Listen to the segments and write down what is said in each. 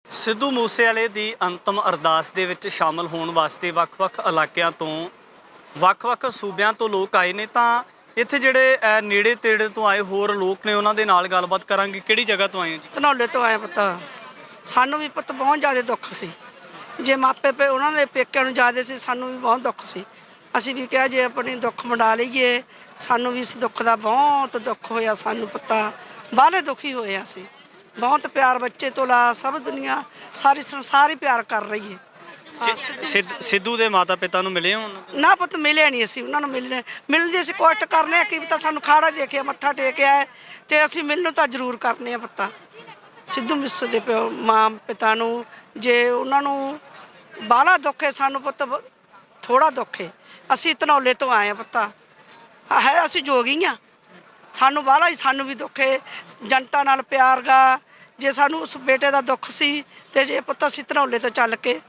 ਸਿੱਧੂ ਮੂਸੇਵਾਲੇ ਦੀ ਅੰਤਮ ਅਰਦਾਸ ਦੇ ਵਿੱਚ ਸ਼ਾਮਲ ਹੋਣ ਵਾਸਤੇ ਵੱਖ-ਵੱਖ ਇਲਾਕਿਆਂ ਤੋਂ ਵੱਖ-ਵੱਖ ਸੂਬਿਆਂ ਤੋਂ ਲੋਕ ਆਏ ਨੇ। ਤਾਂ ਇੱਥੇ ਜਿਹੜੇ ਨੇੜੇ ਤੇੜੇ ਤੋਂ ਆਏ ਹੋਰ ਲੋਕ ਨੇ ਉਹਨਾਂ ਦੇ ਨਾਲ ਗੱਲਬਾਤ ਕਰਾਂਗੇ। ਕਿਹੜੀ ਜਗ੍ਹਾ ਤੋਂ ਆਏ ਹੋ ਜੀ? ਧਨੌਲੇ ਤੋਂ ਆਏ ਪੁੱਤ। ਸਾਨੂੰ ਵੀ ਪੁੱਤ ਬਹੁਤ ਜ਼ਿਆਦਾ ਦੁੱਖ ਸੀ। ਜੇ ਮਾਪੇ ਪੇ ਉਹਨਾਂ ਦੇ ਪੇਕਿਆਂ ਨੂੰ ਜ਼ਿਆਦਾ ਸੀ, ਸਾਨੂੰ ਵੀ ਬਹੁਤ ਦੁੱਖ ਸੀ। ਅਸੀਂ ਵੀ ਕਿਹਾ ਜੇ ਆਪਣੀ ਦੁੱਖ ਵੰਡਾ ਲਈਏ। ਸਾਨੂੰ ਵੀ ਇਸ ਦੁੱਖ ਦਾ ਬਹੁਤ ਦੁੱਖ ਹੋਇਆ। ਸਾਨੂੰ ਪਤਾ ਬਾਹਲੇ ਦੁਖੀ ਹੋਏ ਅਸੀਂ। ਬਹੁਤ ਪਿਆਰ ਬੱਚੇ ਤੋਂ ਲਾ ਸਭ ਦੁਨੀਆ ਸਾਰੀ ਸੰਸਾਰ ਹੀ ਪਿਆਰ ਕਰ ਰਹੀ ਹੈ। ਸਿੱਧੂ ਦੇ ਮਾਤਾ ਪਿਤਾ ਨੂੰ ਮਿਲੇ ਹੋ? ਨਾ ਪੁੱਤ ਮਿਲੇ ਨਹੀਂ ਅਸੀਂ ਉਹਨਾਂ ਨੂੰ। ਮਿਲਣ ਦੀ ਅਸੀਂ ਕੋਸ਼ਿਸ਼ ਕਰਨੇ ਆ ਕਿ ਤਾਂ ਸਾਨੂੰ ਖਾੜਾ ਦੇਖਿਆ ਮੱਥਾ ਟੇਕਿਆ ਤੇ ਅਸੀਂ ਮਿਲਣ ਤਾਂ ਜ਼ਰੂਰ ਕਰਨੇ ਆ ਪਤਾ। ਸਿੱਧੂ ਮੂਸੇ ਦੇ ਪਿਓ ਮਾਂ ਪਿਤਾ ਨੂੰ ਜੇ ਉਹਨਾਂ ਨੂੰ ਬਾਹਲਾ ਦੁੱਖ ਹੈ, ਸਾਨੂੰ ਪੁੱਤ ਥੋੜਾ ਦੁੱਖ ਹੈ। ਅਸੀਂ ਧਨੌਲੇ ਤੋਂ ਆਏ ਆ ਪਤਾ ਹੈ। ਅਸੀਂ ਜੋਗੀ ਹਾਂ, ਸਾਨੂੰ ਬਾਹਲਾ ਹੀ ਸਾਨੂੰ ਵੀ ਦੁੱਖ ਹੈ। ਜਨਤਾ ਨਾਲ ਪਿਆਰ ਗਾ। ਜੇ ਸਾਨੂੰ ਉਸ ਬੇਟੇ ਦਾ ਦੁੱਖ ਸੀ ਤੇ ਜੇ ਪੁੱਤ ਅਸੀਂ ਧਨੌਲੇ ਤੋਂ ਚੱਲ ਕੇ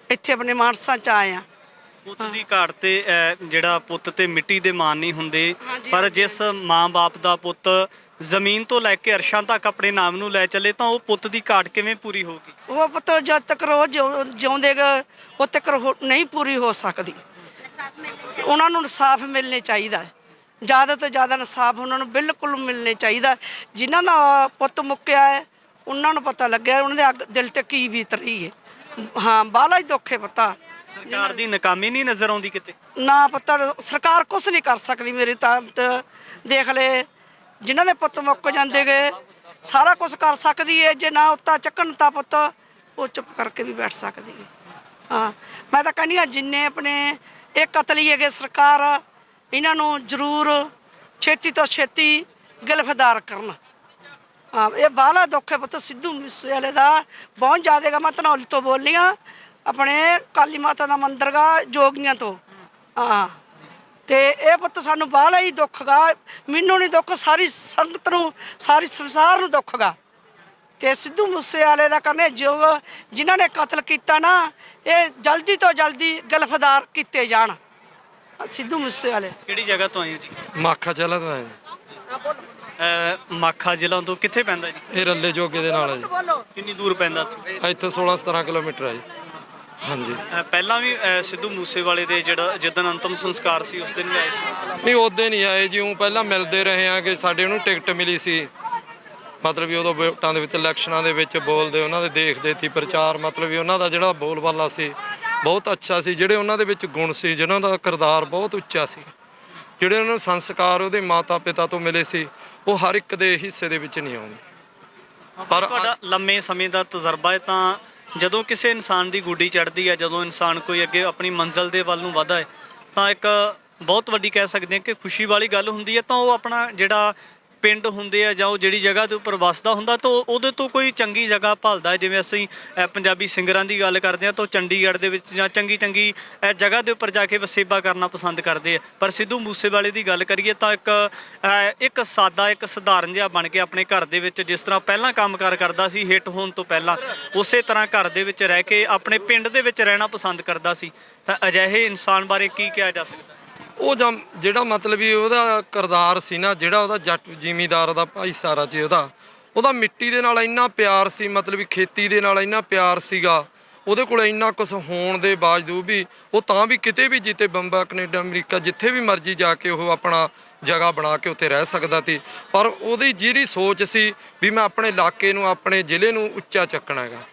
ਇੱਥੇ ਆਪਣੇ ਮਾਨਸਾ 'ਚ ਆਏ ਆ। ਪੁੱਤ ਦੀ ਘਾਟ ਤੇ ਜਿਹੜਾ ਪੁੱਤ ਤੇ ਮਿੱਟੀ ਦੇ ਮਾਣ ਨਹੀਂ ਹੁੰਦੇ, ਪਰ ਜਿਸ ਮਾਂ-ਬਾਪ ਦਾ ਪੁੱਤ ਜ਼ਮੀਨ ਤੋਂ ਲੈ ਕੇ ਅਰਸ਼ਾਂ ਤੱਕ ਆਪਣੇ ਨਾਮ ਨੂੰ ਲੈ ਚੱਲੇ ਤਾਂ ਉਹ ਪੁੱਤ ਦੀ ਘਾਟ ਕਿਵੇਂ ਪੂਰੀ ਹੋਊਗੀ? ਉਹ ਪੁੱਤ ਜਦ ਤੱਕ ਉਹ ਜਿਉਂਦੇ ਉਦ ਤੱਕ ਨਹੀਂ ਪੂਰੀ ਹੋ ਸਕਦੀ। ਉਹਨਾਂ ਨੂੰ ਇਨਸਾਫ ਮਿਲਣੇ ਚਾਹੀਦਾ। ਜ਼ਿਆਦਾ ਤੋਂ ਜ਼ਿਆਦਾ ਇਨਸਾਫ ਉਹਨਾਂ ਨੂੰ ਬਿਲਕੁਲ ਮਿਲਣੇ ਚਾਹੀਦਾ। ਜਿਨ੍ਹਾਂ ਦਾ ਪੁੱਤ ਮੁੱਕਿਆ ਹੈ ਉਹਨਾਂ ਨੂੰ ਪਤਾ ਲੱਗਿਆ ਉਹਨਾਂ ਦੇ ਦਿਲ ਤੇ ਕੀ ਬੀਤ ਰਹੀ ਹੈ। ਹਾਂ ਬਾਹਲਾ ਹੀ ਦੁੱਖ ਹੈ ਪਤਾ। ਸਰਕਾਰ ਦੀ ਨਾਕਾਮੀ ਨਹੀਂ ਨਜ਼ਰ ਆਉਂਦੀ ਕਿਤੇ? ਨਾ ਪਤਾ ਸਰਕਾਰ ਕੁਛ ਨਹੀਂ ਕਰ ਸਕਦੀ। ਮੇਰੀ ਤਾਂ ਦੇਖ ਲੈ ਜਿਨ੍ਹਾਂ ਦੇ ਪੁੱਤ ਮੁੱਕ ਜਾਂਦੇ ਗਏ ਸਾਰਾ ਕੁਝ ਕਰ ਸਕਦੀ ਹੈ। ਜੇ ਨਾ ਉੱਤਾ ਚੱਕਣ ਤਾਂ ਪੁੱਤ ਉਹ ਚੁੱਪ ਕਰਕੇ ਵੀ ਬੈਠ ਸਕਦੀ ਹੈ। ਹਾਂ ਮੈਂ ਤਾਂ ਕਹਿੰਦੀ ਹਾਂ ਜਿੰਨੇ ਆਪਣੇ ਇਹ ਕਤਲੀ ਹੈਗੇ ਸਰਕਾਰ ਇਹਨਾਂ ਨੂੰ ਜ਼ਰੂਰ ਛੇਤੀ ਤੋਂ ਛੇਤੀ ਗਿਰਫਤਾਰ ਕਰਨ। ਹਾਂ ਇਹ ਬਾਹਲਾ ਦੁੱਖ ਹੈ ਪੁੱਤ ਸਿੱਧੂ ਮੂਸੇਵਾਲੇ ਦਾ ਬਹੁਤ ਜ਼ਿਆਦਾ ਗਾ। ਮੈਂ ਧਨੌਲੇ ਤੋਂ ਬੋਲਦੀ ਹਾਂ, ਆਪਣੇ ਕਾਲੀ ਮਾਤਾ ਦਾ ਮੰਦਿਰ ਗਾ ਜੋਗੀਆਂ ਤੋਂ। ਹਾਂ ਤੇ ਇਹ ਪੁੱਤ ਸਾਨੂੰ ਬਾਹਲਾ ਹੀ ਦੁੱਖ ਗਾ। ਮੈਨੂੰ ਨਹੀਂ ਦੁੱਖ, ਸਾਰੀ ਸੰਗਤ ਨੂੰ ਸਾਰੀ ਸੰਸਾਰ ਨੂੰ ਦੁੱਖ ਗਾ। ਤੇ ਸਿੱਧੂ ਮੂਸੇਵਾਲੇ ਦਾ ਕਹਿੰਦੇ ਜੋ ਜਿਨ੍ਹਾਂ ਨੇ ਕਤਲ ਕੀਤਾ ਨਾ ਇਹ ਜਲਦੀ ਤੋਂ ਜਲਦੀ ਗਿਰਫਤਾਰ ਕੀਤੇ ਜਾਣ। ਸਿੱਧੂ ਮੂਸੇਵਾਲੇ। ਕਿਹੜੀ ਜਗ੍ਹਾ ਤੋਂ ਆਏ ਹੋ ਜੀ? ਮਾਖਾ ਜ਼ਿਲ੍ਹਾ ਤੋਂ ਆਏ ਮਾਖਾ ਜ਼ਿਲ੍ਹਾ ਤੋਂ ਕਿੱਥੇ ਪੈਂਦਾ ਜੀ? ਇਹ ਰੱਲੇ ਜੋਗੇ ਦੇ ਨਾਲ ਹੈ ਜੀ। ਕਿੰਨੀ ਦੂਰ ਪੈਂਦਾ ਇੱਥੋਂ 16-17 ਕਿਲੋਮੀਟਰ ਹੈ ਜੀ। ਹਾਂਜੀ ਪਹਿਲਾਂ ਵੀ ਸਿੱਧੂ ਮੂਸੇਵਾਲੇ ਦੇ ਜਿਹੜਾ ਜਿੱਦਣ ਅੰਤਮ ਸੰਸਕਾਰ ਸੀ ਉਸ ਦਿਨ ਵੀ ਆਏ ਸੀ? ਨਹੀਂ ਉਦੋਂ ਨਹੀਂ ਆਏ ਜੀ। ਉਹ ਪਹਿਲਾਂ ਮਿਲਦੇ ਰਹੇ ਆ ਕਿ ਸਾਡੇ ਉਹਨੂੰ ਟਿਕਟ ਮਿਲੀ ਸੀ। ਮਤਲਬ ਵੀ ਉਦੋਂ ਵੋਟਾਂ ਦੇ ਵਿੱਚ ਇਲੈਕਸ਼ਨਾਂ ਦੇ ਵਿੱਚ ਬੋਲਦੇ ਉਹਨਾਂ ਦੇ ਦੇਖਦੇ ਸੀ ਪ੍ਰਚਾਰ। ਮਤਲਬ ਵੀ ਉਹਨਾਂ ਦਾ ਜਿਹੜਾ ਬੋਲਬਾਲਾ ਸੀ ਬਹੁਤ ਅੱਛਾ ਸੀ। ਜਿਹੜੇ ਉਹਨਾਂ ਦੇ ਵਿੱਚ ਗੁਣ ਸੀ, ਜਿਹਨਾਂ ਦਾ ਕਿਰਦਾਰ ਬਹੁਤ ਉੱਚਾ ਸੀ, ਜਿਹੜੇ ਉਹਨਾਂ ਨੂੰ ਸੰਸਕਾਰ ਉਹਦੇ ਮਾਤਾ ਪਿਤਾ ਤੋਂ ਮਿਲੇ ਸੀ ਉਹ ਹਰ ਇੱਕ ਦੇ ਹਿੱਸੇ ਦੇ ਵਿੱਚ ਨਹੀਂ ਆਉਂਦੇ। ਪਰ ਤੁਹਾਡਾ ਲੰਮੇ ਸਮੇਂ ਦਾ ਤਜਰਬਾ ਹੈ ਤਾਂ ਜਦੋਂ ਕਿਸੇ ਇਨਸਾਨ ਦੀ ਗੁੱਡੀ ਚੜ੍ਹਦੀ ਹੈ, ਜਦੋਂ ਇਨਸਾਨ ਕੋਈ ਅੱਗੇ ਆਪਣੀ ਮੰਜ਼ਿਲ ਦੇ ਵੱਲ ਨੂੰ ਵਧਦਾ ਹੈ ਤਾਂ ਇੱਕ ਬਹੁਤ ਵੱਡੀ ਕਹਿ ਸਕਦੇ ਹਾਂ ਕਿ ਖੁਸ਼ੀ ਵਾਲੀ ਗੱਲ ਹੁੰਦੀ ਹੈ। ਤਾਂ ਉਹ ਆਪਣਾ ਜਿਹੜਾ ਪਿੰਡ ਹੁੰਦੇ ਆ ਜਾਂ ਉਹ ਜਿਹੜੀ ਜਗ੍ਹਾ ਦੇ ਉੱਪਰ ਵੱਸਦਾ ਹੁੰਦਾ ਤਾਂ ਉਹਦੇ ਤੋਂ ਕੋਈ ਚੰਗੀ ਜਗ੍ਹਾ ਭਾਲਦਾ ਹੈ। ਜਿਵੇਂ ਅਸੀਂ ਪੰਜਾਬੀ ਸਿੰਗਰਾਂ ਦੀ ਗੱਲ ਕਰਦੇ ਹਾਂ ਤਾਂ ਉਹ ਚੰਡੀਗੜ੍ਹ ਦੇ ਵਿੱਚ ਜਾਂ ਚੰਗੀ ਜਗ੍ਹਾ ਦੇ ਉੱਪਰ ਜਾ ਕੇ ਵਸੇਬਾ ਕਰਨਾ ਪਸੰਦ ਕਰਦੇ ਆ। ਪਰ ਸਿੱਧੂ ਮੂਸੇਵਾਲੇ ਦੀ ਗੱਲ ਕਰੀਏ ਤਾਂ ਇੱਕ ਸਾਦਾ ਇੱਕ ਸਧਾਰਨ ਜਿਹਾ ਬਣ ਕੇ ਆਪਣੇ ਘਰ ਦੇ ਵਿੱਚ ਜਿਸ ਤਰ੍ਹਾਂ ਪਹਿਲਾਂ ਕੰਮਕਾਰ ਕਰਦਾ ਸੀ ਹਿੱਟ ਹੋਣ ਤੋਂ ਪਹਿਲਾਂ, ਉਸੇ ਤਰ੍ਹਾਂ ਘਰ ਦੇ ਵਿੱਚ ਰਹਿ ਕੇ ਆਪਣੇ ਪਿੰਡ ਦੇ ਵਿੱਚ ਰਹਿਣਾ ਪਸੰਦ ਕਰਦਾ ਸੀ। ਤਾਂ ਅਜਿਹੇ ਇਨਸਾਨ ਬਾਰੇ ਕੀ ਕਿਹਾ ਜਾ ਸਕਦਾ? ਉਹ ਜਿਹੜਾ ਮਤਲਬ ਵੀ ਉਹਦਾ ਕਿਰਦਾਰ ਸੀ ਨਾ, ਜਿਹੜਾ ਉਹਦਾ ਜੱਟ ਜ਼ਿਮੀਂਦਾਰ ਦਾ ਭਾਈਚਾਰਾ ਸੀ, ਉਹਦਾ ਮਿੱਟੀ ਦੇ ਨਾਲ ਇੰਨਾ ਪਿਆਰ ਸੀ। ਮਤਲਬ ਵੀ ਖੇਤੀ ਦੇ ਨਾਲ ਇੰਨਾ ਪਿਆਰ ਸੀਗਾ। ਉਹਦੇ ਕੋਲ ਇੰਨਾ ਕੁਛ ਹੋਣ ਦੇ ਬਾਵਜੂਦ ਵੀ ਉਹ ਤਾਂ ਵੀ ਕਿਤੇ ਵੀ ਜਿੱਤੇ ਬੰਬਾ ਕੈਨੇਡਾ ਅਮਰੀਕਾ ਜਿੱਥੇ ਵੀ ਮਰਜ਼ੀ ਜਾ ਕੇ ਉਹ ਆਪਣਾ ਜਗ੍ਹਾ ਬਣਾ ਕੇ ਉੱਥੇ ਰਹਿ ਸਕਦਾ ਸੀ। ਪਰ ਉਹਦੀ ਜਿਹੜੀ ਸੋਚ ਸੀ ਵੀ ਮੈਂ ਆਪਣੇ ਇਲਾਕੇ ਨੂੰ ਆਪਣੇ ਜ਼ਿਲ੍ਹੇ ਨੂੰ ਉੱਚਾ ਚੱਕਣਾ ਹੈਗਾ,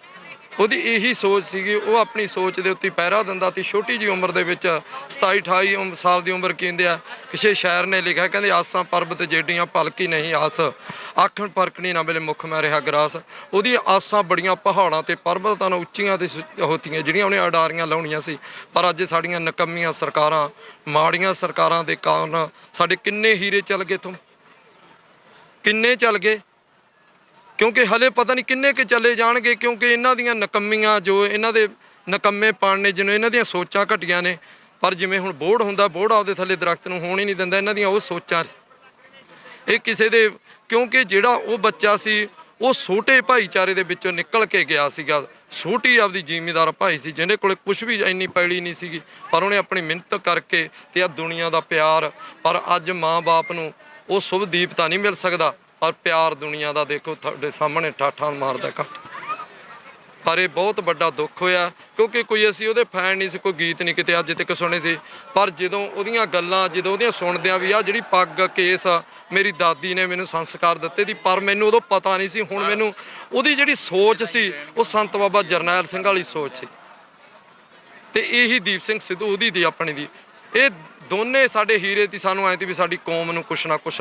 ਉਹਦੀ ਇਹੀ ਸੋਚ ਸੀਗੀ। ਉਹ ਆਪਣੀ ਸੋਚ ਦੇ ਉੱਤੇ ਪਹਿਰਾ ਦਿੰਦਾ ਸੀ। ਛੋਟੀ ਜਿਹੀ ਉਮਰ ਦੇ ਵਿੱਚ 27-28 ਸਾਲ ਦੀ ਉਮਰ ਕਹਿੰਦੇ ਆ ਕਿਸੇ ਸ਼ਾਇਰ ਨੇ ਲਿਖਿਆ, ਕਹਿੰਦੇ ਆਸਾਂ ਪਰਬਤ ਜਿਹੜੀਆਂ ਭਲਕੀ ਨਹੀਂ ਆਸ, ਆਖਣ ਪਰਕਣੀ ਨਾ ਮਿਲੇ ਮੁੱਖ ਮੈਂ ਰਿਹਾ ਗਰਾਸ। ਉਹਦੀ ਆਸਾਂ ਬੜੀਆਂ ਪਹਾੜਾਂ ਤੇ ਪਰਬਤਾਂ ਨੂੰ ਉੱਚੀਆਂ ਤੇ ਹੋਤੀਆਂ ਜਿਹੜੀਆਂ ਉਹਨੇ ਅਡਾਰੀਆਂ ਲਾਉਣੀਆਂ ਸੀ। ਪਰ ਅੱਜ ਸਾਡੀਆਂ ਨਕੰਮੀਆਂ ਸਰਕਾਰਾਂ, ਮਾੜੀਆਂ ਸਰਕਾਰਾਂ ਦੇ ਕਾਰਨ ਸਾਡੇ ਕਿੰਨੇ ਹੀਰੇ ਚੱਲ ਗਏ ਇੱਥੋਂ, ਕਿੰਨੇ ਚੱਲ ਗਏ। ਕਿਉਂਕਿ ਹਲੇ ਪਤਾ ਨਹੀਂ ਕਿੰਨੇ ਕੁ ਚਲੇ ਜਾਣਗੇ। ਕਿਉਂਕਿ ਇਹਨਾਂ ਦੀਆਂ ਨਕੰਮੀਆਂ ਜੋ ਇਹਨਾਂ ਦੇ ਨਕੰਮੇਪਣ ਨੇ, ਜਿਹਨੂੰ ਇਹਨਾਂ ਦੀਆਂ ਸੋਚਾਂ ਘਟੀਆਂ ਨੇ। ਪਰ ਜਿਵੇਂ ਹੁਣ ਬੋਹੜ ਹੁੰਦਾ, ਬੋਹੜ ਆਪਦੇ ਥੱਲੇ ਦਰਖਤ ਨੂੰ ਹੋਣ ਹੀ ਨਹੀਂ ਦਿੰਦਾ। ਇਹਨਾਂ ਦੀਆਂ ਉਹ ਸੋਚਾਂ ਇਹ ਕਿਸੇ ਦੇ, ਕਿਉਂਕਿ ਜਿਹੜਾ ਉਹ ਬੱਚਾ ਸੀ ਉਹ ਛੋਟੇ ਭਾਈਚਾਰੇ ਦੇ ਵਿੱਚੋਂ ਨਿਕਲ ਕੇ ਗਿਆ ਸੀਗਾ। ਛੋਟੀ ਆਪਦੀ ਜ਼ਿਮੀਂਦਾਰ ਭਾਈ ਸੀ ਜਿਹਦੇ ਕੋਲ ਕੁਛ ਵੀ ਇੰਨੀ ਪੈਲੀ ਨਹੀਂ ਸੀਗੀ, ਪਰ ਉਹਨੇ ਆਪਣੀ ਮਿਹਨਤ ਕਰਕੇ ਤੇ ਆ ਦੁਨੀਆ ਦਾ ਪਿਆਰ। ਪਰ ਅੱਜ ਮਾਂ-ਬਾਪ ਨੂੰ ਉਹ ਸ਼ੁਭ ਦੀਪ ਤਾਂ ਨਹੀਂ ਮਿਲ ਸਕਦਾ, ਪਰ ਪਿਆਰ ਦੁਨੀਆ ਦਾ ਦੇਖੋ ਤੁਹਾਡੇ ਸਾਹਮਣੇ ਠਾਠਾਂ ਮਾਰਦਾ ਘੱਟ। ਪਰ ਇਹ ਬਹੁਤ ਵੱਡਾ ਦੁੱਖ ਹੋਇਆ ਕਿਉਂਕਿ ਕੋਈ ਅਸੀਂ ਉਹਦੇ ਫੈਨ ਨਹੀਂ ਸੀ, ਕੋਈ ਗੀਤ ਨਹੀਂ ਕਿਤੇ ਅੱਜ ਤੱਕ ਸੁਣੇ ਸੀ। ਪਰ ਜਦੋਂ ਉਹਦੀਆਂ ਗੱਲਾਂ ਜਦੋਂ ਉਹਦੀਆਂ ਸੁਣਦਿਆਂ ਵੀ ਆ ਜਿਹੜੀ ਪੱਗ ਕੇਸ ਆ, ਮੇਰੀ ਦਾਦੀ ਨੇ ਮੈਨੂੰ ਸੰਸਕਾਰ ਦਿੱਤੇ ਸੀ, ਪਰ ਮੈਨੂੰ ਉਦੋਂ ਪਤਾ ਨਹੀਂ ਸੀ। ਹੁਣ ਮੈਨੂੰ ਉਹਦੀ ਜਿਹੜੀ ਸੋਚ ਸੀ ਉਹ ਸੰਤ ਬਾਬਾ ਜਰਨੈਲ ਸਿੰਘ ਵਾਲੀ ਸੋਚ ਸੀ, ਤੇ ਇਹੀ ਦੀਪ ਸਿੰਘ ਸਿੱਧੂ ਉਹਦੀ ਦੀ ਆਪਣੀ ਦੀ, ਇਹ ਦੋਨੇ ਸਾਡੇ ਹੀਰੇ ਸੀ। ਸਾਨੂੰ ਐਂ ਸੀ ਵੀ ਸਾਡੀ ਕੌਮ ਨੂੰ ਕੁਛ ਨਾ ਕੁਛ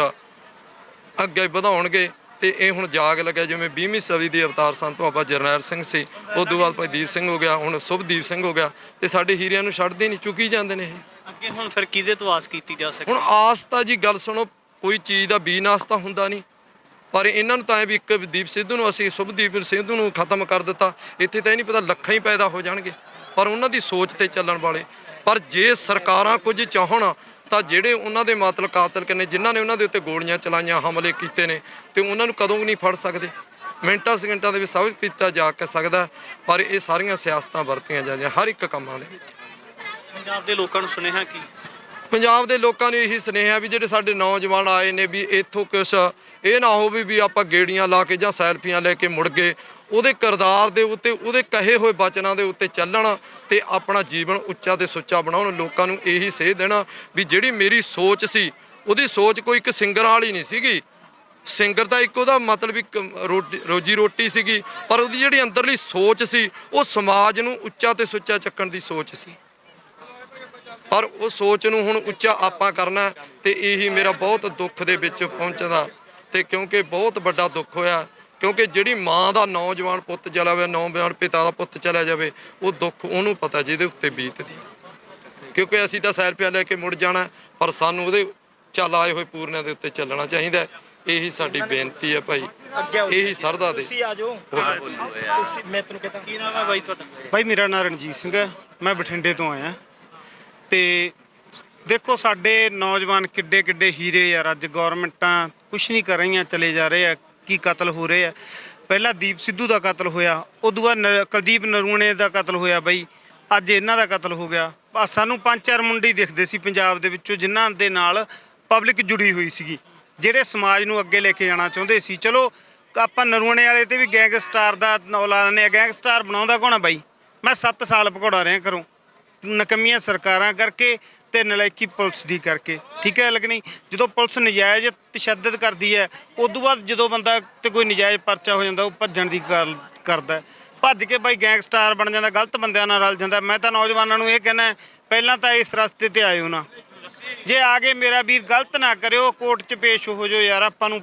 ਅੱਗੇ ਵਧਾਉਣਗੇ, ਤੇ ਇਹ ਹੁਣ ਜਾਗ ਲੱਗਿਆ। ਜਿਵੇਂ 20ਵੀਂ ਸਦੀ ਦੇ ਅਵਤਾਰ ਸੰਤ ਬਾਬਾ ਜਰਨੈਲ ਸਿੰਘ ਸੀ, ਉਸ ਤੋਂ ਬਾਅਦ ਭਾਈ ਦੀਪ ਸਿੰਘ ਹੋ ਗਿਆ, ਹੁਣ ਸ਼ੁਭਦੀਪ ਸਿੰਘ ਹੋ ਗਿਆ, ਤੇ ਸਾਡੇ ਹੀਰਿਆਂ ਨੂੰ ਛੱਡਦੇ ਨਹੀਂ, ਚੁੱਕੀ ਜਾਂਦੇ ਨੇ ਇਹ। ਅੱਗੇ ਹੁਣ ਫਿਰ ਕਿਹਦੇ ਤੋਂ ਆਸ ਕੀਤੀ ਜਾ ਸਕਦੀ? ਹੁਣ ਆਸ ਤਾਂ ਜੀ ਗੱਲ ਸੁਣੋ, ਕੋਈ ਚੀਜ਼ ਦਾ ਬੀਨਾਸ ਤਾਂ ਹੁੰਦਾ ਨਹੀਂ, ਪਰ ਇਹਨਾਂ ਨੂੰ ਤਾਂ ਵੀ ਇੱਕ ਦੀਪ ਸਿੱਧੂ ਨੂੰ ਅਸੀਂ ਸ਼ੁਭਦੀਪ ਸਿੱਧੂ ਨੂੰ ਖਤਮ ਕਰ ਦਿੱਤਾ। ਇੱਥੇ ਤਾਂ ਇਹ ਨਹੀਂ ਪਤਾ ਲੱਖਾਂ ਹੀ ਪੈਦਾ ਹੋ ਜਾਣਗੇ, ਪਰ ਉਹਨਾਂ ਦੀ ਸੋਚ ਤੇ ਚੱਲਣ ਵਾਲੇ। ਪਰ ਜੇ ਸਰਕਾਰਾਂ ਕੁਝ ਚਾਹਣ ਤਾਂ ਜਿਹੜੇ ਉਹਨਾਂ ਦੇ ਮਤਲਬ ਕਾਤਲ ਕਿੰਨੇ ਜਿਨ੍ਹਾਂ ਨੇ ਉਹਨਾਂ ਦੇ ਉੱਤੇ ਗੋਲੀਆਂ ਚਲਾਈਆਂ, ਹਮਲੇ ਕੀਤੇ ਨੇ, ਤੇ ਉਹਨਾਂ ਨੂੰ ਕਦੋਂ ਨਹੀਂ ਫੜ ਸਕਦੇ? ਮਿੰਟਾਂ ਸਕਿੰਟਾਂ ਦੇ ਵਿੱਚ ਸਭ ਕੀਤਾ ਜਾ ਸਕਦਾ, ਪਰ ਇਹ ਸਾਰੀਆਂ ਸਿਆਸਤਾਂ ਵਰਤੀਆਂ ਜਾਂਦੀਆਂ ਹਰ ਇੱਕ ਕੰਮਾਂ ਦੇ ਵਿੱਚ। ਪੰਜਾਬ ਦੇ ਲੋਕਾਂ ਨੂੰ ਸੁਨੇਹਾ ਕੀ? ਪੰਜਾਬ ਦੇ ਲੋਕਾਂ ਨੂੰ ਇਹੀ ਸੁਨੇਹਾ ਵੀ ਜਿਹੜੇ ਸਾਡੇ ਨੌਜਵਾਨ ਆਏ ਨੇ ਵੀ ਇੱਥੋਂ ਕੁਛ ਇਹ ਨਾ ਹੋਵੇ ਵੀ ਆਪਾਂ ਗੇੜੀਆਂ ਲਾ ਕੇ ਜਾਂ ਸੈਲਫੀਆਂ ਲੈ ਕੇ ਮੁੜ ਗਏ। ਉਹਦੇ ਕਿਰਦਾਰ ਦੇ ਉੱਤੇ, ਉਹਦੇ ਕਹੇ ਹੋਏ ਬਚਨਾਂ ਦੇ ਉੱਤੇ ਚੱਲਣ ਤੇ ਆਪਣਾ ਜੀਵਨ ਉੱਚਾ ਤੇ ਸੁੱਚਾ ਬਣਾਉਣ। ਲੋਕਾਂ ਨੂੰ ਇਹੀ ਸੇਧ ਦੇਣਾ ਵੀ ਜਿਹੜੀ ਮੇਰੀ ਸੋਚ ਸੀ, ਉਹਦੀ ਸੋਚ ਕੋਈ ਇੱਕ ਸਿੰਗਰ ਵਾਲੀ ਨਹੀਂ ਸੀਗੀ। ਸਿੰਗਰ ਤਾਂ ਇੱਕ ਉਹਦਾ ਮਤਲਬ ਇੱਕ ਰੋਜੀ ਰੋਟੀ ਸੀਗੀ, ਪਰ ਉਹਦੀ ਜਿਹੜੀ ਅੰਦਰਲੀ ਸੋਚ ਸੀ ਉਹ ਸਮਾਜ ਨੂੰ ਉੱਚਾ ਤੇ ਸੁੱਚਾ ਚੱਕਣ ਦੀ ਸੋਚ ਸੀ। ਪਰ ਉਹ ਸੋਚ ਨੂੰ ਹੁਣ ਉੱਚਾ ਆਪਾਂ ਕਰਨਾ, ਤੇ ਇਹੀ ਮੇਰਾ ਬਹੁਤ ਦੁੱਖ ਦੇ ਵਿੱਚ ਪਹੁੰਚਦਾ। ਤੇ ਕਿਉਂਕਿ ਬਹੁਤ ਵੱਡਾ ਦੁੱਖ ਹੋਇਆ, ਕਿਉਂਕਿ ਜਿਹੜੀ ਮਾਂ ਦਾ ਨੌਜਵਾਨ ਪੁੱਤ ਚਲਾ ਜਾਵੇ, ਨੌਜਵਾਨ ਪਿਤਾ ਦਾ ਪੁੱਤ ਚਲਾ ਜਾਵੇ, ਉਹ ਦੁੱਖ ਉਹਨੂੰ ਪਤਾ ਜਿਹਦੇ ਉੱਤੇ ਬੀਤਦੀ। ਕਿਉਂਕਿ ਅਸੀਂ ਤਾਂ ਸੈਲਫੀਆਂ ਲੈ ਕੇ ਮੁੜ ਜਾਣਾ, ਪਰ ਸਾਨੂੰ ਉਹਦੇ ਚੱਲ ਆਏ ਹੋਏ ਪੂਰਨਿਆਂ ਦੇ ਉੱਤੇ ਚੱਲਣਾ ਚਾਹੀਦਾ। ਇਹੀ ਸਾਡੀ ਬੇਨਤੀ ਹੈ ਭਾਈ, ਇਹੀ ਸਰਦਾ ਦੇ। ਤੁਸੀਂ ਆ ਜਾਓ, ਤੁਸੀਂ ਮੈਂ ਤੈਨੂੰ ਕਹਿੰਦਾ ਕੀ ਨਾਮ ਹੈ ਬਾਈ ਤੁਹਾਡਾ? ਭਾਈ ਮੇਰਾ ਨਾਂ ਰਣਜੀਤ ਸਿੰਘ ਹੈ, ਮੈਂ ਬਠਿੰਡੇ ਤੋਂ ਆਇਆ। ਤੇ ਦੇਖੋ ਸਾਡੇ ਨੌਜਵਾਨ ਕਿੱਡੇ ਕਿੱਡੇ ਹੀਰੇ ਯਾਰ, ਅੱਜ ਗੌਰਮੈਂਟਾਂ ਕੁਛ ਨਹੀਂ ਕਰ ਰਹੀਆਂ, ਚਲੇ ਜਾ ਰਹੇ ਆ, ਕੀ ਕਤਲ ਹੋ ਰਹੇ ਆ। ਪਹਿਲਾਂ ਦੀਪ ਸਿੱਧੂ ਦਾ ਕਤਲ ਹੋਇਆ, ਉਦੋਂ ਬਾਅਦ ਕੁਲਦੀਪ ਨਰੂਣੇ ਦਾ ਕਤਲ ਹੋਇਆ ਬਾਈ, ਅੱਜ ਇਹਨਾਂ ਦਾ ਕਤਲ ਹੋ ਗਿਆ। ਸਾਨੂੰ 5-4 ਮੁੰਡੇ ਦਿਖਦੇ ਸੀ ਪੰਜਾਬ ਦੇ ਵਿੱਚੋਂ ਜਿਨ੍ਹਾਂ ਦੇ ਨਾਲ ਪਬਲਿਕ ਜੁੜੀ ਹੋਈ ਸੀਗੀ, ਜਿਹੜੇ ਸਮਾਜ ਨੂੰ ਅੱਗੇ ਲੈ ਕੇ ਜਾਣਾ ਚਾਹੁੰਦੇ ਸੀ। ਚਲੋ ਆਪਾਂ ਨਰੂਣੇ ਵਾਲੇ ਤੇ ਵੀ ਗੈਂਗਸਟਰ ਦਾ ਨਾਂ ਦਿੰਦੇ ਆ, ਗੈਂਗਸਟਰ ਬਣਾਉਂਦਾ ਕੌਣ ਆ ਬਾਈ? ਮੈਂ 7 ਸਾਲ ਭਗੌੜਾ ਰਿਹਾ ਘਰੋਂ, ਨਕਮੀਆਂ ਸਰਕਾਰਾਂ ਕਰਕੇ ਤੇ ਨਲਾਇਕੀ ਪੁਲਿਸ ਦੀ ਕਰਕੇ, ਠੀਕ ਹੈ ਲੱਗਣੀ। ਜਦੋਂ ਪੁਲਿਸ ਨਜਾਇਜ਼ ਤਸ਼ੱਦਦ ਕਰਦੀ ਹੈ, ਉਦੋਂ ਬਾਅਦ ਜਦੋਂ ਬੰਦਾ ਤੇ ਕੋਈ ਨਜਾਇਜ਼ ਪਰਚਾ ਹੋ ਜਾਂਦਾ, ਉਹ ਭੱਜਣ ਦੀ ਗੱਲ ਕਰਦਾ, ਭੱਜ ਕੇ ਬਾਈ ਗੈਂਗਸਟਰ ਬਣ ਜਾਂਦਾ, ਗਲਤ ਬੰਦਿਆਂ ਨਾਲ ਰਲ ਜਾਂਦਾ। ਮੈਂ ਤਾਂ ਨੌਜਵਾਨਾਂ ਨੂੰ ਇਹ ਕਹਿਣਾ, ਪਹਿਲਾਂ ਤਾਂ ਇਸ ਰਸਤੇ ਤੇ ਆਇਓ ਨਾ, ਜੇ ਆ ਗਏ ਮੇਰਾ ਵੀਰ ਗਲਤ ਨਾ ਕਰਿਓ, ਕੋਰਟ 'ਚ ਪੇਸ਼ ਹੋ ਜਾਓ ਯਾਰ। ਆਪਾਂ ਨੂੰ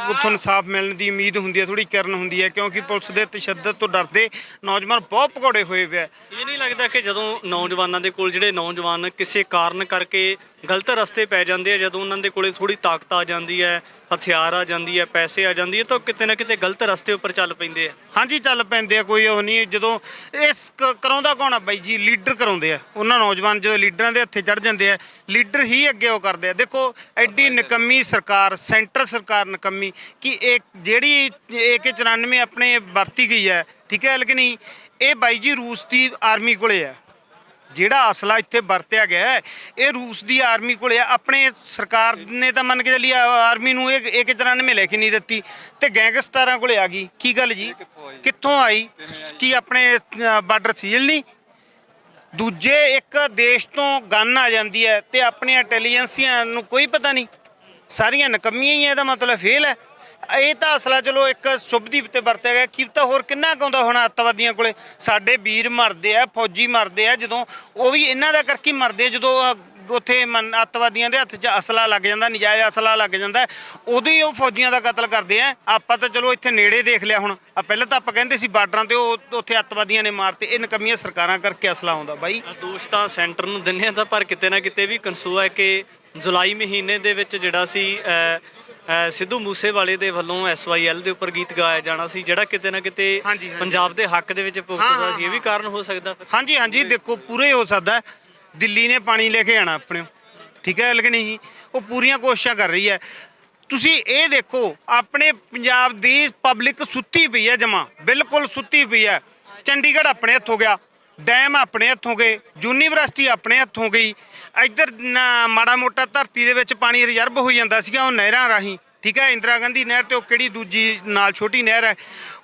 ਉੱਥੋਂ ਇਨਸਾਫ ਮਿਲਣ ਦੀ ਉਮੀਦ ਹੁੰਦੀ ਹੈ, ਥੋੜੀ ਕਿਰਨ ਹੁੰਦੀ ਹੈ, ਕਿਉਂਕਿ ਪੁਲਿਸ ਦੇ ਤਸ਼ੱਦਦ ਤੋਂ ਡਰਦੇ ਨੌਜਵਾਨ ਬਹੁਤ ਭਗੌੜੇ ਹੋਏ ਪਏ। ਇਹ ਨਹੀਂ ਲੱਗਦਾ ਕਿ ਜਦੋਂ ਨੌਜਵਾਨਾਂ ਦੇ ਕੋਲ, ਜਿਹੜੇ ਨੌਜਵਾਨ ਕਿਸੇ ਕਾਰਨ ਕਰਕੇ ਗਲਤ ਰਸਤੇ ਪੈ ਜਾਂਦੇ ਆ, ਜਦੋਂ ਉਹਨਾਂ ਦੇ ਕੋਲੇ ਥੋੜੀ ਤਾਕਤ ਆ ਜਾਂਦੀ ਹੈ, ਹਥਿਆਰ ਆ ਜਾਂਦੀ ਹੈ, ਪੈਸੇ ਆ ਜਾਂਦੀ ਹੈ, ਤਾਂ ਕਿਤੇ ਨਾ ਕਿਤੇ ਗਲਤ ਰਸਤੇ ਉੱਪਰ ਚੱਲ ਪੈਂਦੇ ਆ? ਹਾਂਜੀ ਚੱਲ ਪੈਂਦੇ ਆ, ਕੋਈ ਉਹ ਨਹੀਂ। ਜਦੋਂ ਇਸ ਕਰਾਉਂਦਾ ਕੌਣ ਆ ਬਾਈ ਜੀ? ਲੀਡਰ ਕਰਾਉਂਦੇ ਆ। ਉਹਨਾਂ ਨੌਜਵਾਨ ਜਦੋਂ ਲੀਡਰਾਂ ਦੇ ਹੱਥੇ ਚੜ ਜਾਂਦੇ ਆ, ਲੀਡਰ ਹੀ ਅੱਗੇ ਉਹ ਕਰਦੇ ਆ। ਦੇਖੋ ਐਡੀ ਨਿਕੰਮੀ ਸਰਕਾਰ, ਸੈਂਟਰ ਸਰਕਾਰ ਨਿਕੰਮੀ ਕਿ ਇਹ ਜਿਹੜੀ AK-94 ਆਪਣੇ ਵਰਤੀ ਗਈ ਹੈ, ਠੀਕ ਹੈ ਲੇਕਿਨ ਇਹ ਬਾਈ ਜੀ ਰੂਸ ਦੀ ਆਰਮੀ ਕੋਲੇ ਆ। ਜਿਹੜਾ ਅਸਲਾ ਇੱਥੇ ਵਰਤਿਆ ਗਿਆ ਇਹ ਰੂਸ ਦੀ ਆਰਮੀ ਕੋਲੇ ਆ। ਆਪਣੇ ਸਰਕਾਰ ਨੇ ਤਾਂ ਮੰਨ ਕੇ ਚੱਲੀ ਆਰਮੀ ਨੂੰ ਇਹ AK-94 ਲੈ ਕੇ ਨਹੀਂ ਦਿੱਤੀ, ਤੇ ਗੈਂਗਸਟਰਾਂ ਕੋਲੇ ਆ ਗਈ। ਕੀ ਗੱਲ ਜੀ, ਕਿੱਥੋਂ ਆਈ? ਕੀ ਆਪਣੇ ਬਾਰਡਰ ਸੀਲ ਨਹੀਂ? ਦੂਜੇ ਇੱਕ ਦੇਸ਼ ਤੋਂ ਗਨ ਆ ਜਾਂਦੀ ਹੈ ਤੇ ਆਪਣੀਆਂ ਇੰਟੈਲੀਜੈਂਸੀਆਂ ਨੂੰ ਕੋਈ ਪਤਾ ਨਹੀਂ, ਸਾਰੀਆਂ ਨਕਮੀਆਂ ਹੀ ਹੈ। ਇਹਦਾ ਮਤਲਬ ਫੇਲ ਹੈ। ਇਹ ਤਾਂ ਅਸਲਾ ਚਲੋ ਇੱਕ ਸ਼ੁਭਦੀਪ ਤੇ ਵਰਤਿਆ ਗਿਆ, ਕੀ ਤਾਂ ਹੋਰ ਕਿੰਨਾ ਕਾਉਂਦਾ ਹੋਣਾ ਅੱਤਵਾਦੀਆਂ ਕੋਲੇ। ਸਾਡੇ ਵੀਰ ਮਰਦੇ ਆ, ਫੌਜੀ ਮਰਦੇ ਆ, ਜਦੋਂ ਉਹ ਵੀ ਇਹਨਾਂ ਦਾ ਕਰਕੇ ਮਰਦੇ ਆ। ਜਦੋਂ ਉੱਥੇ ਅੱਤਵਾਦੀਆਂ ਦੇ ਹੱਥ 'ਚ ਅਸਲਾ ਲੱਗ ਜਾਂਦਾ, ਨਜਾਇਜ਼ ਅਸਲਾ ਲੱਗ ਜਾਂਦਾ, ਉਦੋਂ ਹੀ ਉਹ ਫੌਜੀਆਂ ਦਾ ਕਤਲ ਕਰਦੇ ਆ। ਆਪਾਂ ਤਾਂ ਚਲੋ ਇੱਥੇ ਨੇੜੇ ਦੇਖ ਲਿਆ। ਹੁਣ ਪਹਿਲਾਂ ਤਾਂ ਆਪਾਂ ਕਹਿੰਦੇ ਸੀ ਬਾਰਡਰਾਂ ਤੇ ਉਹ ਉੱਥੇ ਅੱਤਵਾਦੀਆਂ ਨੇ ਮਾਰਤੇ, ਇਹ ਨਕਮੀਆਂ ਸਰਕਾਰਾਂ ਕਰਕੇ ਅਸਲਾ ਆਉਂਦਾ ਬਾਈ। ਦੋਸ਼ ਤਾਂ ਸੈਂਟਰ ਨੂੰ ਦਿੰਦੇ ਆ, ਤਾਂ ਪਰ ਕਿਤੇ ਨਾ ਕਿਤੇ ਵੀ ਕਨਸੂਆ ਹੈ ਕਿ ਜੁਲਾਈ ਮਹੀਨੇ ਦੇ ਵਿੱਚ ਜਿਹੜਾ ਸੀ ਸਿੱਧੂ ਮੂਸੇਵਾਲੇ ਦੇ ਵੱਲੋਂ SYL ਦੇ ਉੱਪਰ ਗੀਤ ਗਾਇਆ ਜਾਣਾ ਸੀ, ਜਿਹੜਾ ਕਿਤੇ ਨਾ ਕਿਤੇ ਪੰਜਾਬ ਦੇ ਹੱਕ ਦੇ ਵਿੱਚ ਭੁਗਤਦਾ ਸੀ। ਇਹ ਵੀ ਕਾਰਨ ਹੋ ਸਕਦਾ? ਹਾਂਜੀ ਹਾਂਜੀ, ਦੇਖੋ ਪੂਰੇ ਹੋ ਸਕਦਾ। ਦਿੱਲੀ ਨੇ ਪਾਣੀ ਲੈ ਕੇ ਆਣਾ ਆਪਣੇ, ਠੀਕ ਹੈ ਲੇਕਿਨ ਨਹੀਂ, ਉਹ ਪੂਰੀਆਂ ਕੋਸ਼ਿਸ਼ਾਂ ਕਰ ਰਹੀ ਹੈ। ਤੁਸੀਂ ਇਹ ਦੇਖੋ ਆਪਣੇ ਪੰਜਾਬ ਦੀ ਪਬਲਿਕ ਸੁੱਤੀ ਪਈ ਹੈ, ਜਮਾ ਬਿਲਕੁਲ ਸੁੱਤੀ ਪਈ ਹੈ। ਚੰਡੀਗੜ੍ਹ ਆਪਣੇ ਹੱਥੋਂ ਗਿਆ, ਡੈਮ ਆਪਣੇ ਹੱਥੋਂ ਗਏ, ਯੂਨੀਵਰਸਿਟੀ ਆਪਣੇ ਹੱਥੋਂ ਗਈ। ਇੱਧਰ ਮਾੜਾ ਮੋਟਾ ਧਰਤੀ ਦੇ ਵਿੱਚ ਪਾਣੀ ਰਿਜ਼ਰਵ ਹੋਈ ਜਾਂਦਾ ਸੀਗਾ, ਉਹ ਨਹਿਰਾਂ ਰਾਹੀਂ ਠੀਕ ਹੈ, ਇੰਦਰਾ ਗਾਂਧੀ ਨਹਿਰ ਤੇ ਉਹ ਕਿਹੜੀ ਦੂਜੀ ਨਾਲ ਛੋਟੀ ਨਹਿਰ ਹੈ,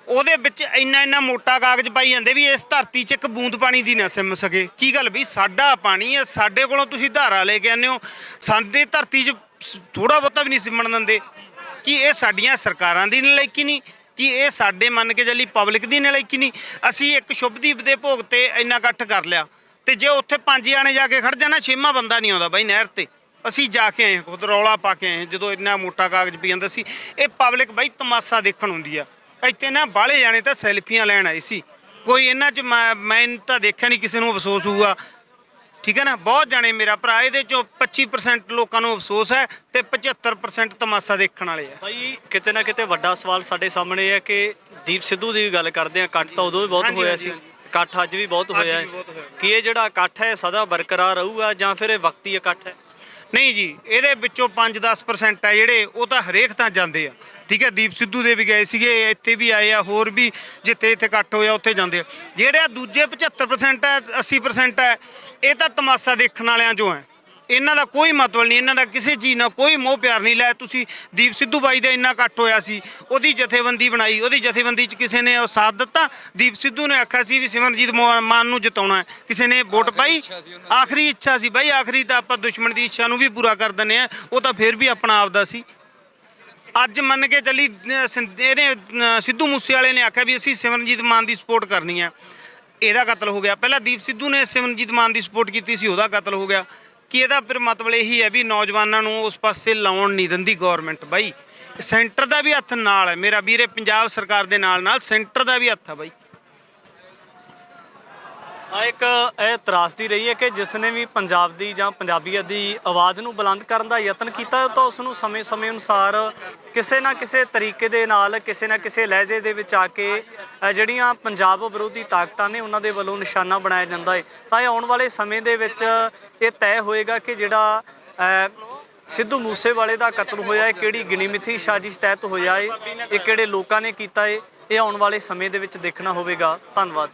ਉਹਦੇ ਵਿੱਚ ਇੰਨਾ ਮੋਟਾ ਕਾਗਜ਼ ਪਾਈ ਜਾਂਦੇ ਵੀ ਇਸ ਧਰਤੀ 'ਚ ਇੱਕ ਬੂੰਦ ਪਾਣੀ ਦੀ ਨਾ ਸਿਮ ਸਕੇ। ਕੀ ਗੱਲ ਵੀ ਸਾਡਾ ਪਾਣੀ ਹੈ, ਸਾਡੇ ਕੋਲੋਂ ਤੁਸੀਂ ਧਾਰਾ ਲੈ ਕੇ ਆਉਂਦੇ ਹੋ, ਸਾਡੇ ਧਰਤੀ 'ਚ ਥੋੜਾ ਬਹੁਤਾ ਵੀ ਨਹੀਂ ਸਿਮਣ ਦਿੰਦੇ। ਕੀ ਇਹ ਸਾਡੀਆਂ ਸਰਕਾਰਾਂ ਦੀ ਨਲਾਇਕੀ ਨਹੀਂ? ਕਿ ਇਹ ਸਾਡੇ ਮੰਨ ਕੇ ਚੱਲੀ ਪਬਲਿਕ ਦੀ ਨਲਾਇਕੀ ਨਹੀਂ? ਅਸੀਂ ਇੱਕ ਸ਼ੁਭਦੀਪ ਦੇ ਭੋਗ ਤੇ ਇੰਨਾ ਇਕੱਠ ਕਰ ਲਿਆ, ਤੇ ਜੇ ਉੱਥੇ 5 ਜਾਣੇ ਜਾ ਕੇ ਖੜ ਜਾਣਾ, 6ਵਾਂ ਬੰਦਾ ਨਹੀਂ ਆਉਂਦਾ ਬਾਈ ਨਹਿਰ ਤੇ। ਅਸੀਂ ਜਾ ਕੇ ਆਏ, ਖੁਦ ਰੌਲਾ ਪਾ ਕੇ ਆਏ ਜਦੋਂ ਇੰਨਾ ਮੋਟਾ ਕਾਗਜ਼ ਪੀ ਜਾਂਦਾ ਸੀ। ਇਹ ਪਬਲਿਕ ਬਾਈ ਤਮਾਸ਼ਾ ਦੇਖਣ ਹੁੰਦੀ ਆ। ਇੱਥੇ ਨਾ ਬਾਹਲੇ ਜਾਣੇ ਤਾਂ ਸੈਲਫੀਆਂ ਲੈਣ ਆਏ ਸੀ, ਕੋਈ ਇਹਨਾਂ 'ਚ ਮੈਂ ਤਾਂ ਦੇਖਿਆ ਨਹੀਂ ਕਿਸੇ ਨੂੰ ਅਫਸੋਸ ਹੋਊਗਾ, ਠੀਕ ਹੈ ਨਾ। ਬਹੁਤ ਜਾਣੇ ਮੇਰਾ ਭਰਾ, ਇਹਦੇ 'ਚੋਂ 25% ਲੋਕਾਂ ਨੂੰ ਅਫਸੋਸ ਹੈ ਤੇ 75% ਤਮਾਸ਼ਾ ਦੇਖਣ ਵਾਲੇ ਆ। ਭਾਈ ਕਿਤੇ ਨਾ ਕਿਤੇ ਵੱਡਾ ਸਵਾਲ ਸਾਡੇ ਸਾਹਮਣੇ ਹੈ ਕਿ ਦੀਪ ਸਿੱਧੂ ਦੀ ਗੱਲ ਕਰਦੇ ਆ, ਇਕੱਠ ਤਾਂ ਉਦੋਂ ਵੀ ਬਹੁਤ ਹਾਂਜੀ, ਹੋਇਆ ਹਾਂਜੀ, ਸੀ, ਹਾਂਜੀ। ਇਕੱਠ ਅੱਜ ਵੀ ਬਹੁਤ ਹੋਇਆ ਹੈ, ਬਹੁਤ ਹੋਇਆ। ਕਿ ਇਹ ਜਿਹੜਾ ਇਕੱਠ ਹੈ ਸਦਾ ਬਰਕਰਾਰ ਰਹੂਗਾ ਜਾਂ ਫਿਰ ਇਹ ਵਕਤੀ ਇਕੱਠ ਹੈ? ਨਹੀਂ ਜੀ, ਇਹਦੇ ਵਿੱਚੋਂ 5-10% ਹੈ ਜਿਹੜੇ ਉਹ ਤਾਂ ਹਰੇਕ ਤਾਂ ਜਾਂਦੇ ਆ, ਠੀਕ ਹੈ। ਦੀਪ ਸਿੱਧੂ ਦੇ ਵੀ ਗਏ ਸੀਗੇ, ਇੱਥੇ ਵੀ ਆਏ ਆ, ਹੋਰ ਵੀ ਜਿੱਥੇ ਇੱਥੇ ਇਕੱਠ ਹੋਇਆ ਉੱਥੇ ਜਾਂਦੇ ਆ। ਜਿਹੜੇ ਆ ਦੂਜੇ 75% ਹੈ, 80% ਹੈ, ਇਹ ਤਾਂ ਤਮਾਸ਼ਾ ਦੇਖਣ ਵਾਲਿਆਂ 'ਚੋਂ ਹੈ। ਇਹਨਾਂ ਦਾ ਕੋਈ ਮਤਲਬ ਨਹੀਂ, ਇਹਨਾਂ ਦਾ ਕਿਸੇ ਚੀਜ਼ ਨਾਲ ਕੋਈ ਮੋਹ ਪਿਆਰ ਨਹੀਂ। ਲੈ ਤੁਸੀਂ ਦੀਪ ਸਿੱਧੂ ਬਾਈ ਦਾ ਇੰਨਾ ਇਕੱਠ ਹੋਇਆ ਸੀ, ਉਹਦੀ ਜਥੇਬੰਦੀ ਬਣਾਈ, ਉਹਦੀ ਜਥੇਬੰਦੀ 'ਚ ਕਿਸੇ ਨੇ ਉਹ ਸਾਥ ਦਿੱਤਾ? ਦੀਪ ਸਿੱਧੂ ਨੇ ਆਖਿਆ ਸੀ ਵੀ ਸਿਮਰਨਜੀਤ ਮਾਨ ਨੂੰ ਜਿਤਾਉਣਾ ਹੈ, ਕਿਸੇ ਨੇ ਵੋਟ ਪਾਈ? ਆਖਰੀ ਇੱਛਾ ਸੀ ਬਾਈ, ਆਖਰੀ ਤਾਂ ਆਪਾਂ ਦੁਸ਼ਮਣ ਦੀ ਇੱਛਾ ਨੂੰ ਵੀ ਪੂਰਾ ਕਰ ਦਿੰਦੇ ਆ, ਉਹ ਤਾਂ ਫਿਰ ਵੀ ਆਪਣਾ ਆਪਦਾ ਸੀ। ਅੱਜ ਮੰਨ ਕੇ ਚੱਲੀ ਇਹਨੇ ਸਿੱਧੂ ਮੂਸੇ ਵਾਲੇ ਨੇ ਆਖਿਆ ਵੀ ਅਸੀਂ ਸਿਮਰਨਜੀਤ ਮਾਨ ਦੀ ਸਪੋਰਟ ਕਰਨੀ ਹੈ, ਇਹਦਾ ਕਤਲ ਹੋ ਗਿਆ। ਪਹਿਲਾਂ ਦੀਪ ਸਿੱਧੂ ਨੇ ਸਿਮਰਨਜੀਤ ਮਾਨ ਦੀ ਸਪੋਰਟ ਕੀਤੀ ਸੀ, ਉਹਦਾ ਕਤਲ ਹੋ ਗਿਆ। ਕਿ ਇਹਦਾ ਫਿਰ ਮਤਲਬ ਇਹੀ ਹੈ ਵੀ ਨੌਜਵਾਨਾਂ ਨੂੰ ਉਸ ਪਾਸੇ ਲਾਉਣ ਨਹੀਂ ਦਿੰਦੀ ਗੌਰਮੈਂਟ। ਬਾਈ ਸੈਂਟਰ ਦਾ ਵੀ ਹੱਥ ਨਾਲ ਹੈ ਮੇਰਾ ਵੀਰੇ, ਪੰਜਾਬ ਸਰਕਾਰ ਦੇ ਨਾਲ ਸੈਂਟਰ ਦਾ ਵੀ ਹੱਥ ਹੈ ਬਾਈ। ਇੱਕ ਇਹ ਤਰਾਸਦੀ ਰਹੀ ਹੈ ਕਿ ਜਿਸ ਨੇ ਵੀ ਪੰਜਾਬ ਦੀ ਜਾਂ ਪੰਜਾਬੀਅਤ ਦੀ ਆਵਾਜ਼ ਨੂੰ ਬੁਲੰਦ ਕਰਨ ਦਾ ਯਤਨ ਕੀਤਾ ਤਾਂ ਉਸ ਨੂੰ ਸਮੇਂ-ਸਮੇਂ ਅਨੁਸਾਰ ਕਿਸੇ ਨਾ ਕਿਸੇ ਤਰੀਕੇ ਦੇ ਨਾਲ, ਕਿਸੇ ਨਾ ਕਿਸੇ ਲਹਿਜੇ ਦੇ ਵਿੱਚ ਆ ਕੇ ਜਿਹੜੀਆਂ ਪੰਜਾਬ ਵਿਰੋਧੀ ਤਾਕਤਾਂ ਨੇ ਉਹਨਾਂ ਦੇ ਵੱਲੋਂ ਨਿਸ਼ਾਨਾ ਬਣਾਇਆ ਜਾਂਦਾ ਹੈ। ਤਾਂ ਇਹ ਆਉਣ ਵਾਲੇ ਸਮੇਂ ਦੇ ਵਿੱਚ ਇਹ ਤੈਅ ਹੋਏਗਾ ਕਿ ਜਿਹੜਾ ਸਿੱਧੂ ਮੂਸੇਵਾਲੇ ਦਾ ਕਤਲ ਹੋਇਆ ਹੈ, ਕਿਹੜੀ ਗਿਣੀਮਿਥੀ ਸਾਜ਼ਿਸ਼ ਤਹਿਤ ਹੋਇਆ ਹੈ, ਇਹ ਕਿਹੜੇ ਲੋਕਾਂ ਨੇ ਕੀਤਾ ਹੈ, ਇਹ ਆਉਣ ਵਾਲੇ ਸਮੇਂ ਦੇ ਵਿੱਚ ਦੇਖਣਾ ਹੋਵੇਗਾ। ਧੰਨਵਾਦ।